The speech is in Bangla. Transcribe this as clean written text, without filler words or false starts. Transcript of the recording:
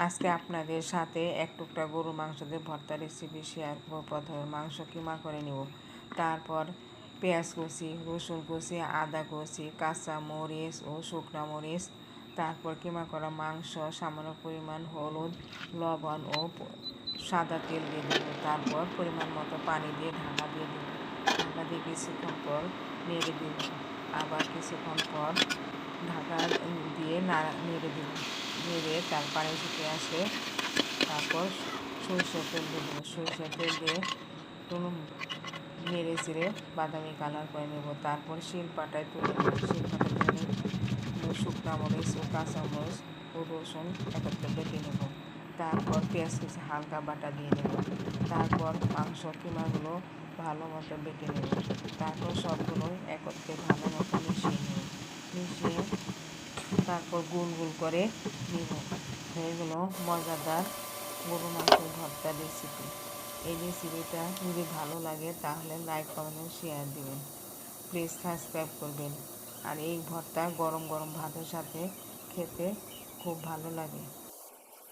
আজকে আপনাদের সাথে এক টুকরা গরু মাংস দিয়ে ভর্তা রেসিপি শেয়ার করব। প্রথমে মাংস কিমা করে নেব, তারপর পেঁয়াজ কুচি, রসুন কুচি, আদা কুচি, কাঁচা মরিচ ও শুকনো মরিচ, তারপর কিমা করা মাংস, সামান্য পরিমাণ হলুদ, লবণ ও সাদা তেল দিয়ে দেবো। তারপর পরিমাণ মতো পানি দিয়ে ঢাকা দিয়ে দেবো। ঢাকা দিয়ে কিছুক্ষণ পর নেড়ে দেবো। আবার কিছুক্ষণ পর ঢাকা দিয়ে নেড়ে দেবো। নেড়ে তার পানি শুকিয়ে আসলে তারপর সরষের তেল দিয়ে দেবো। সরষের তেল দিয়ে একটু নেড়ে চেড়ে বাদামি কালার করে নেব। তারপর শিলপাটায় তুলে নেব। শিলপাটায় তুলে শুকনো মরিচ ও কাঁচা মরিচ ও রসুন একত্রে বেটে নেব। তারপর পেঁয়াজ কুচি হালকা বাটা দিয়ে নেব। তারপর মাংস কিমাগুলো ভালো মতো বেটে নেব। তারপর সবগুলোই একত্রে ভালো মতো মিশিয়ে নেব। মিশিয়ে তারপর গোল গোল করে নেব। হয়ে গেল মজাদার গরু মাংসের ভর্তা রেসিপি। এই রেসিপিটা যদি ভালো লাগে তাহলে লাইক কমেন্ট শেয়ার দিবেন, প্লিজ সাবস্ক্রাইব করবেন। আর এই ভর্তা গরম গরম ভাতের সাথে খেতে খুব ভালো লাগে।